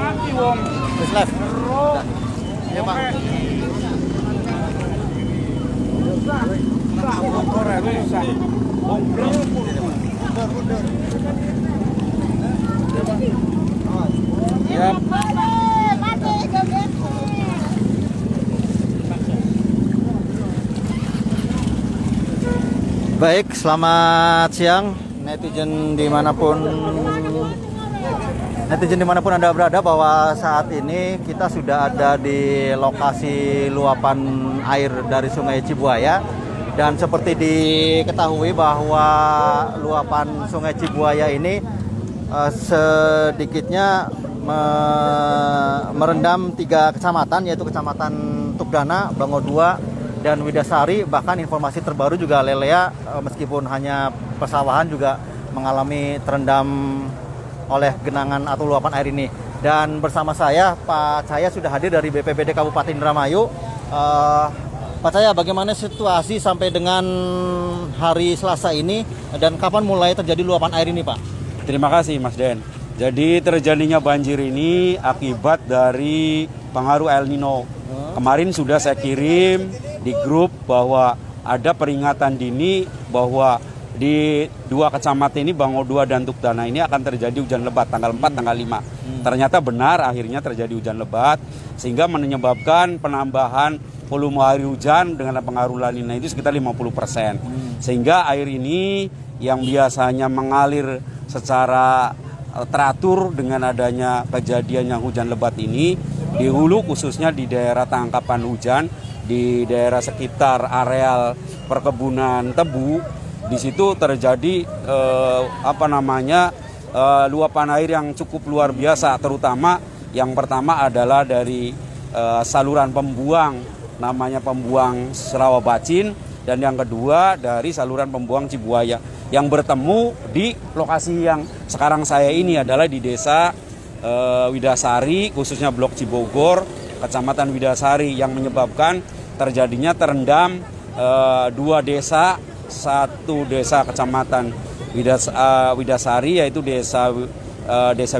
Mati wong. Wis live. Ya, Pak. Baik, selamat siang netizen dimanapun Anda berada, bahwa saat ini kita sudah ada di lokasi luapan air dari Sungai Cibuaya. Dan seperti diketahui bahwa luapan Sungai Cibuaya ini sedikitnya merendam 3 kecamatan, yaitu Kecamatan Tugdana, Bango 2, dan Widasari. Bahkan informasi terbaru juga Lelea, meskipun hanya persawahan, juga mengalami terendam oleh genangan atau luapan air ini. Dan bersama saya Pak Cahya sudah hadir dari BPBD Kabupaten Indramayu. Pak Cahya, bagaimana situasi sampai dengan hari Selasa ini dan kapan mulai terjadi luapan air ini, Pak? Terima kasih Mas Den. Jadi terjadinya banjir ini akibat dari pengaruh El Nino. Kemarin sudah saya kirim di grup bahwa ada peringatan dini bahwa di 2 kecamatan ini, Bango 2 dan Tugdana ini akan terjadi hujan lebat tanggal 4, tanggal 5. Ternyata benar, akhirnya terjadi hujan lebat sehingga menyebabkan penambahan volume air hujan dengan pengaruh La Nina itu sekitar 50%. Sehingga air ini yang biasanya mengalir secara teratur dengan adanya kejadian yang hujan lebat ini di hulu, khususnya di daerah tangkapan hujan, di daerah sekitar areal perkebunan tebu. Di situ terjadi luapan air yang cukup luar biasa, terutama yang pertama adalah dari saluran pembuang, namanya pembuang Serawabacin, dan yang kedua dari saluran pembuang Cibuaya yang bertemu di lokasi yang sekarang saya ini adalah di desa Widasari, khususnya Blok Cibogor, Kecamatan Widasari, yang menyebabkan terjadinya terendam 2 desa. Satu desa Kecamatan Widasari, yaitu desa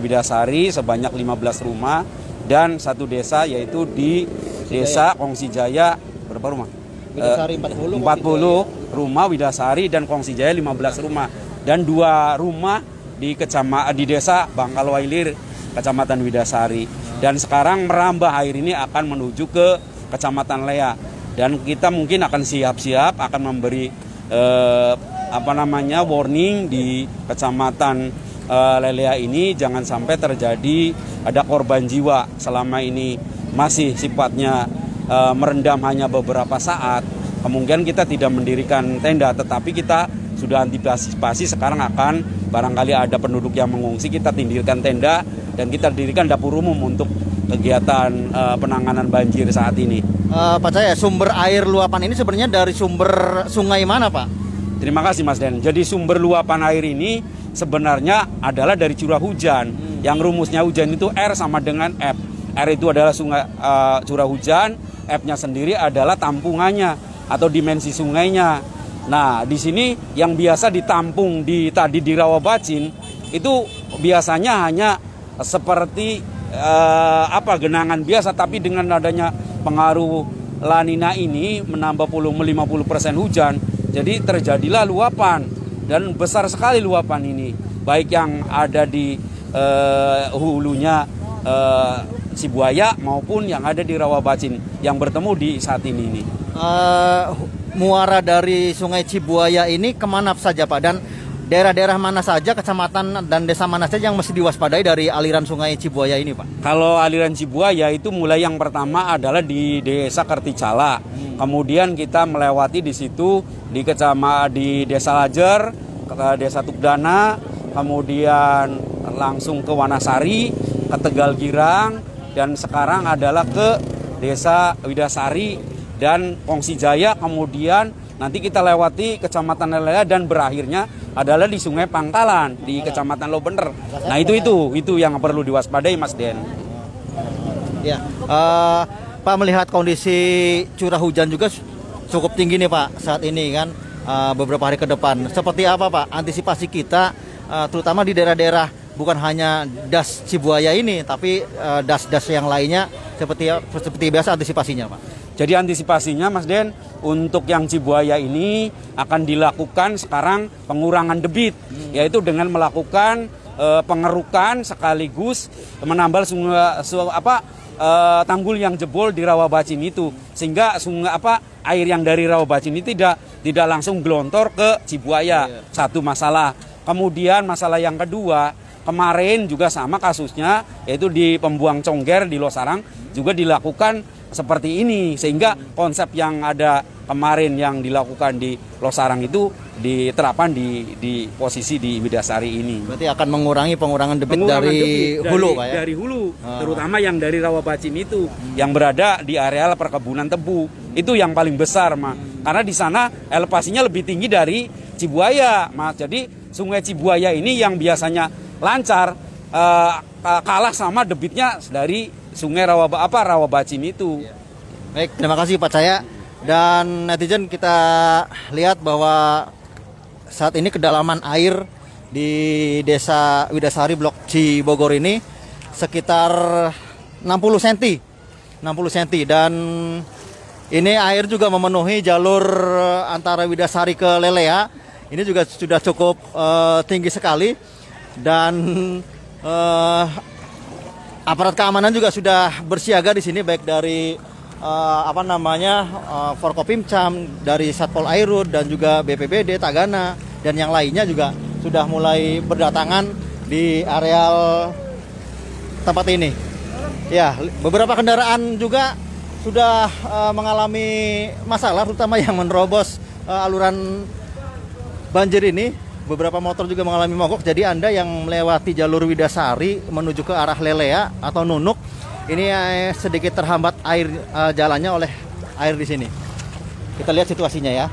Widasari sebanyak 15 rumah, dan satu desa yaitu di desa Kongsi Jaya, berapa rumah? Widasari 40 rumah Widasari, dan Kongsi Jaya 15 rumah, dan 2 rumah di desa Bangkalwailir, Kecamatan Widasari. Dan sekarang merambah air ini akan menuju ke Kecamatan Lea, dan kita mungkin akan siap-siap akan memberi warning di Kecamatan Lelea ini jangan sampai terjadi ada korban jiwa. Selama ini masih sifatnya merendam hanya beberapa saat, kemungkinan kita tidak mendirikan tenda, tetapi kita sudah antisipasi. Sekarang akan barangkali ada penduduk yang mengungsi, kita dirikan tenda dan kita dirikan dapur umum untuk kegiatan penanganan banjir saat ini. Pak Cahya, sumber air luapan ini sebenarnya dari sumber sungai mana, Pak? Terima kasih Mas Den. Jadi sumber luapan air ini sebenarnya adalah dari curah hujan. Yang rumusnya hujan itu R sama dengan F. R itu adalah curah hujan, F-nya sendiri adalah tampungannya atau dimensi sungainya. Nah, di sini yang biasa ditampung di Rawabacin itu biasanya hanya seperti genangan biasa, tapi dengan adanya pengaruh La Nina ini menambah volume 50% hujan, jadi terjadilah luapan, dan besar sekali luapan ini, baik yang ada di hulunya Cibuaya maupun yang ada di Rawabacin yang bertemu di saat ini. Muara dari Sungai Cibuaya ini kemana saja, Pak? Dan daerah-daerah mana saja, kecamatan dan desa mana saja yang mesti diwaspadai dari aliran Sungai Cibuaya ini, Pak? Kalau aliran Cibuaya itu mulai yang pertama adalah di desa Kerticala. Kemudian kita melewati di situ di desa Lajer, desa Tugdana, kemudian langsung ke Wanasari, ke Tegal Girang, dan sekarang adalah ke Desa Widasari dan Kongsi Jaya, kemudian nanti kita lewati Kecamatan Lelea dan berakhirnya adalah di Sungai Pangkalan di Kecamatan Lobener. Nah itu yang perlu diwaspadai, Mas Den. Ya, Pak, melihat kondisi curah hujan juga cukup tinggi nih Pak saat ini kan, beberapa hari ke depan. Seperti apa Pak antisipasi kita, terutama di daerah-daerah bukan hanya das Cibuaya ini, tapi das-das yang lainnya seperti biasa antisipasinya Pak? Jadi antisipasinya, Mas Den, untuk yang Cibuaya ini akan dilakukan sekarang pengurangan debit, yaitu dengan melakukan pengerukan sekaligus menambal tanggul yang jebol di Rawabacin itu, sehingga air yang dari Rawabacin ini tidak langsung gelontor ke Cibuaya. Satu masalah. Kemudian masalah yang kedua, kemarin juga sama kasusnya, yaitu di Pembuang Congger di Losarang juga dilakukan seperti ini, sehingga konsep yang ada kemarin yang dilakukan di Losarang itu diterapkan di posisi di Widasari ini. Berarti akan mengurangi pengurangan debit dari hulu Pak ya? Dari hulu, terutama yang dari Rawabacin itu, yang berada di areal perkebunan tebu. Itu yang paling besar, Mas. Karena di sana elevasinya lebih tinggi dari Cibuaya, Mas. Jadi Sungai Cibuaya ini yang biasanya lancar kalah sama debitnya dari Sungai Rawabacin itu. Baik, terima kasih Pak Cahya. Dan netizen, kita lihat bahwa saat ini kedalaman air di Desa Widasari Blok Cibogor ini sekitar 60 cm. 60 cm, dan ini air juga memenuhi jalur antara Widasari ke Lelea. Ini juga sudah cukup tinggi sekali, dan aparat keamanan juga sudah bersiaga di sini, baik dari Forkopimcam, dari Satpol Airut, dan juga BPBD Tagana, dan yang lainnya juga sudah mulai berdatangan di areal tempat ini. Ya, beberapa kendaraan juga sudah mengalami masalah, terutama yang menerobos aluran banjir ini. Beberapa motor juga mengalami mogok. Jadi Anda yang melewati jalur Widasari menuju ke arah Lelea atau Nunuk, ini sedikit terhambat air jalannya oleh air di sini. Kita lihat situasinya ya.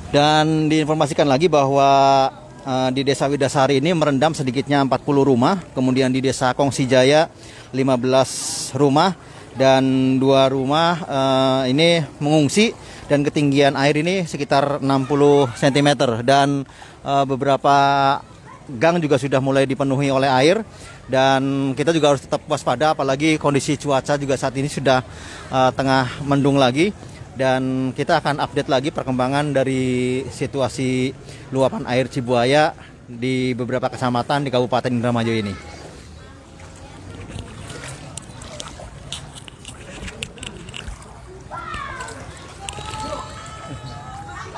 Dan diinformasikan lagi bahwa di Desa Widasari ini merendam sedikitnya 40 rumah, kemudian di Desa Kongsi Jaya 15 rumah, dan 2 rumah ini mengungsi, dan ketinggian air ini sekitar 60 cm, dan beberapa gang juga sudah mulai dipenuhi oleh air, dan kita juga harus tetap waspada, apalagi kondisi cuaca juga saat ini sudah tengah mendung lagi. Dan kita akan update lagi perkembangan dari situasi luapan air Cibuaya di beberapa kecamatan di Kabupaten Indramayu ini.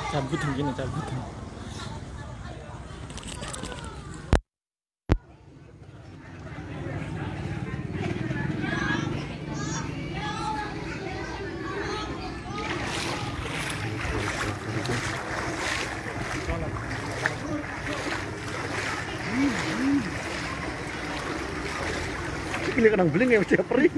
Cabut begini, cabut. Ini kadang beling ya, mesti perih.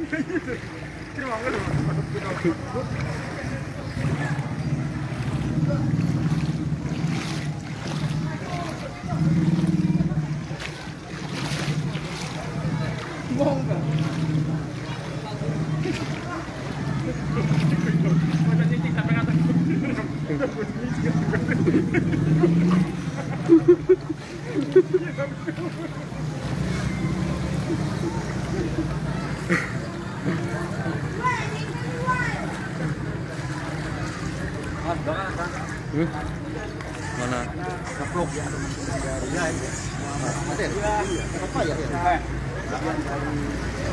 Mana? Keplok ya. Apa ya?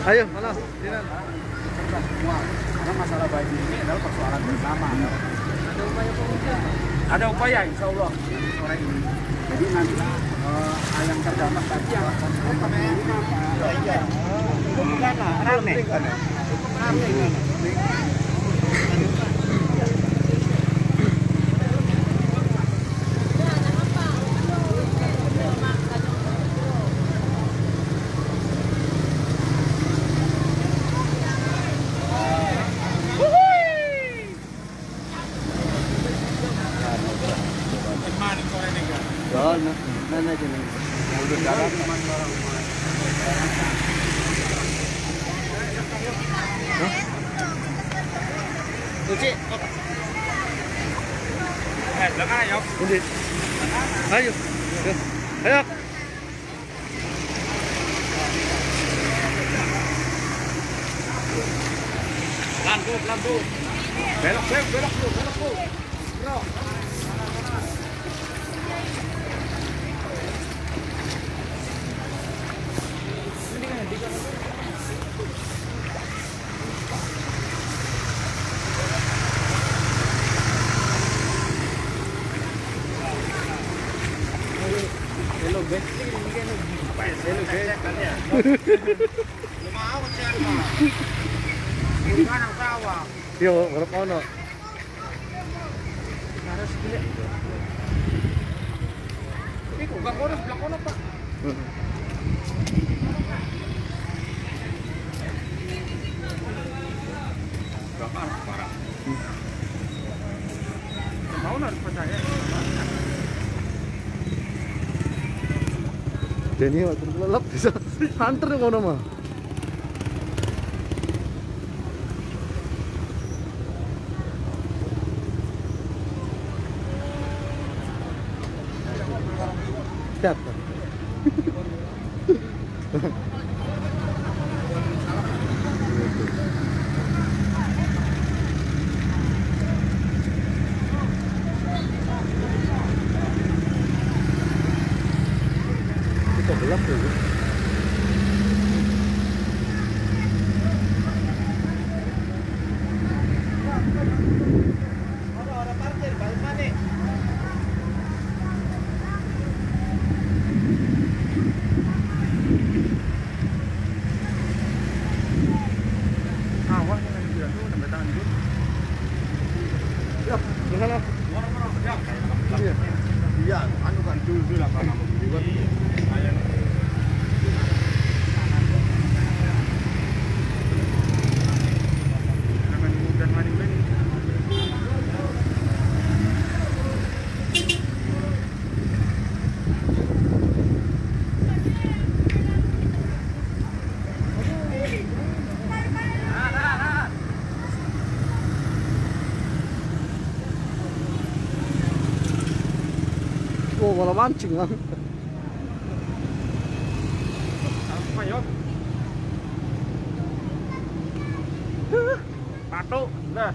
Ayo, mana? Dinan. Karena masalah banjir ini adalah persoalan bersama. Ada upaya pemerintah. Ada upaya insya Allah sore ini. Jadi nanti yang terdampak tadi yang rame. Cuci. Belakang ayo. Ayo. Ayo. Lampu. Belok Bu. Bro. Yo, berapa ono? Ini kok gak kono sebelah kono Pak. Parah. Mau harus percaya. Deni waktu lelap bisa hunter ngono mah. Siap. Itu gelap tuh. Ada parkir, balik mana? Iya, anu kan dulu lah karena mau dibuat. Oh, malah mancing kan. Apa yuk? Patok, dah.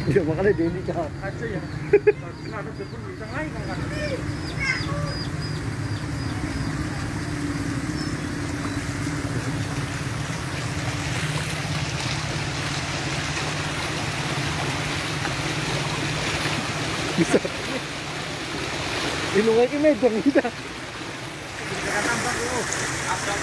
Iya, makanya dia ini kah. Aja ya. Ada pun bisa lain kan. Bisa. Ilung lagi medang kita. Jangan tambah dulu. Abang.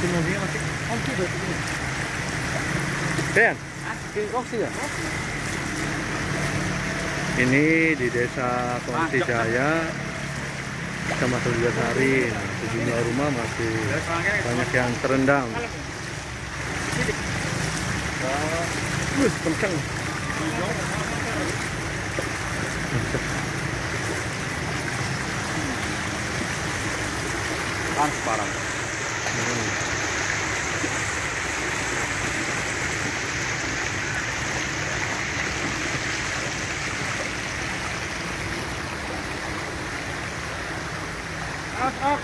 Semuanya masih ongsi berarti ini. Ben, ongsi ya? Ini di desa Kongsi Jaya, Kecamatan Widasari. Sejumlah rumah masih banyak yang terendam. Kencang. Transparan.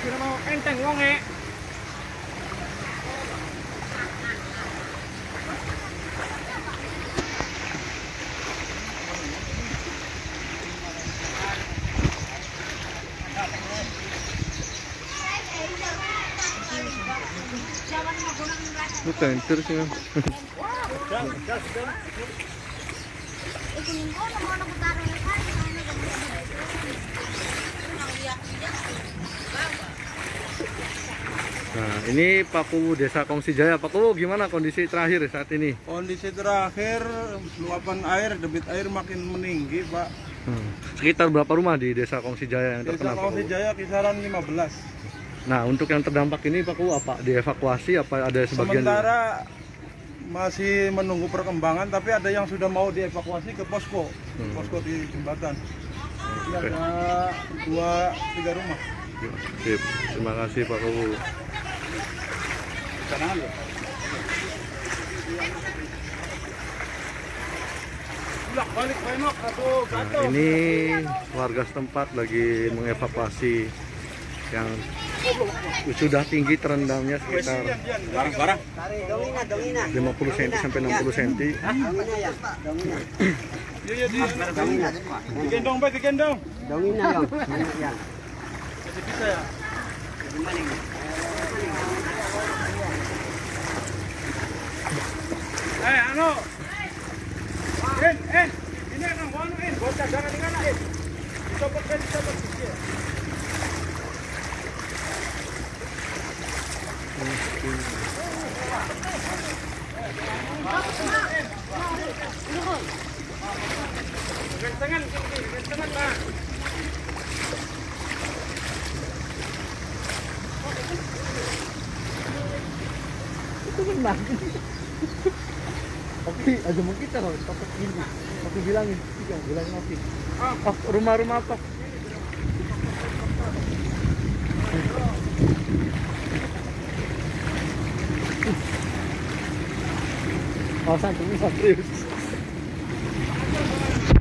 Kira mau enteng wonge. Itu tentir sih. Nah, ini Pak Kuwu Desa Kongsi Jaya. Pak Kuwu, gimana kondisi terakhir saat ini? Kondisi terakhir, luapan air, debit air makin meninggi, Pak. Sekitar berapa rumah di Desa Kongsi Jaya yang terkena? Desa Kongsi Jaya kisaran 15. Nah, untuk yang terdampak ini Pak Kuwu apa? Dievakuasi apa ada sebagian? Sementara masih menunggu perkembangan, tapi ada yang sudah mau dievakuasi ke posko, posko di jembatan. Ini ada 2-3 rumah. Sip. Terima kasih Pak Kuwu. Nah, ini warga setempat lagi mengevakuasi yang sudah tinggi terendamnya sekitar 50 cm sampai 60 cm. Digendong, Pak, digendong. Bisa ya? Anu. Ini kan wanu buat cadangan dengan Dicopot. Gentengan, Pak. Itu benar. Oke, aja mau kita kalau topik ini. Aku bilangin oke. Oh, rumah-rumah apa? Oh, serius.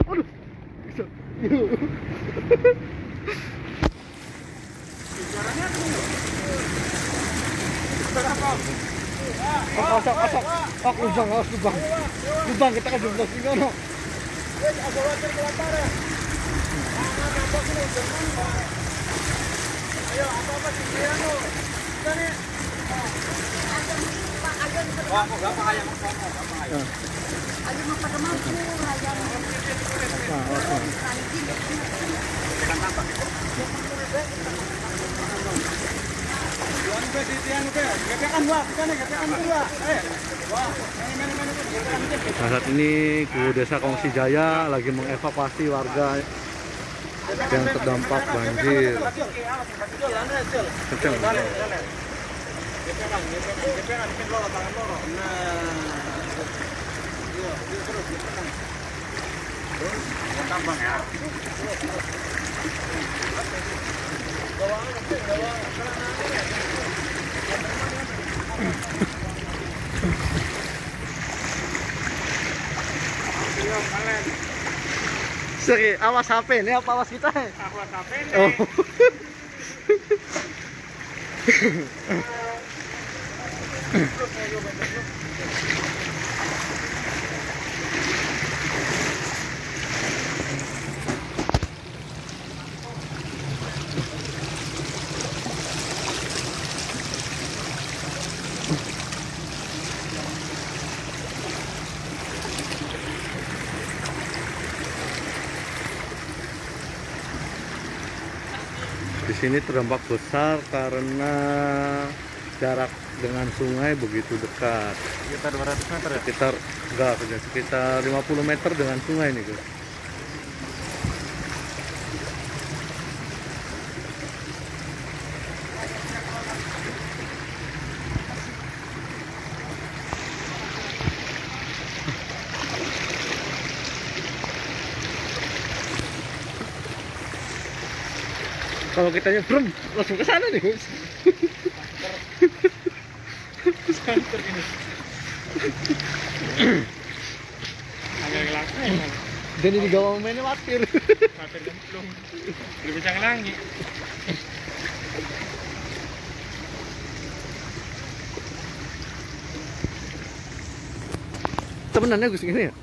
Aduh. Kosong. Lubang kita kan jumlah sini no. Ayo, apa-apa sih dia no. Kita nih. Wah, berapa kayak Nah, saat ini Kuwu Desa Kongsi Jaya lagi mengevakuasi warga yang terdampak banjir. Kenceng. Seri, awas HP ini apa awas kita? Awas HP nih. Oh. Di sini terdampak besar karena jarak dengan sungai begitu dekat. Sekitar 200 meter ya? Sekitar 50 meter dengan sungai nih, guys. Kalau kita nyebrang langsung ke sana nih, guys. Santer ini. Agak langsung. Dan ini gawa mainnya watir. Watir gemplung. Belum bisa ngelangi. Temenannya Gus ini ya?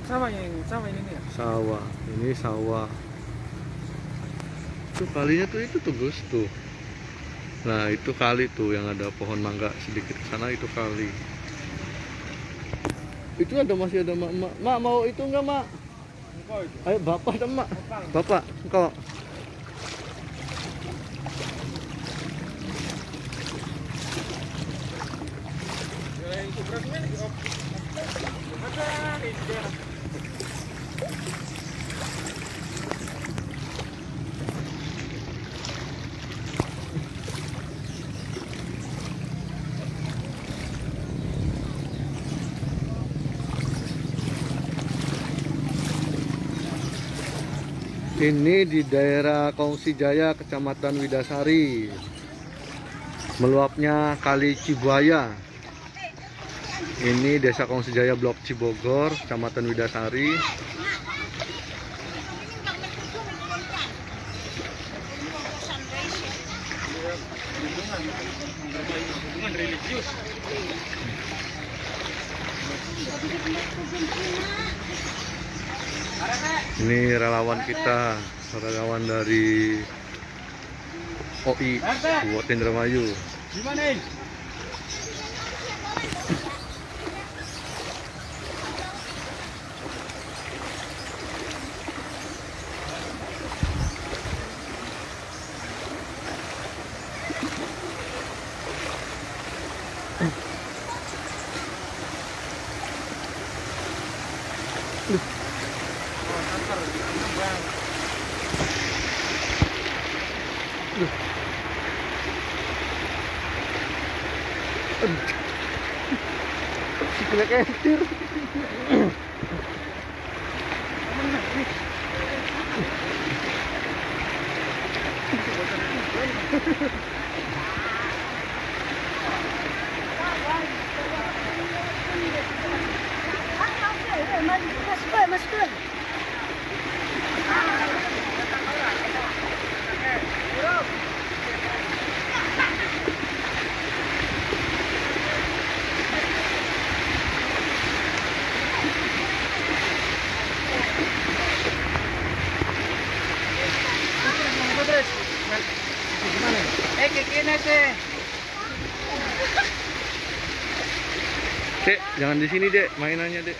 Sama ini nih ya. Sawah, ini sawah. Tuh kalinya tuh itu tuh Gus tuh. Nah itu kali tuh yang ada pohon mangga sedikit ke sana, itu kali. Itu masih ada mak. Mak mau itu enggak mak? Ayo bapak dan mak. Bapak engkau. Ini di daerah Kongsi Jaya, Kecamatan Widasari. Meluapnya Kali Cibuaya. Ini Desa Kongsi Jaya, Blok Cibogor, Kecamatan Widasari. Ini relawan kita, relawan dari OI Kabupaten Indramayu. Gimana? Sikilnya kentir. Masukkan. Dek, jangan di sini, Dek. Mainannya, Dek.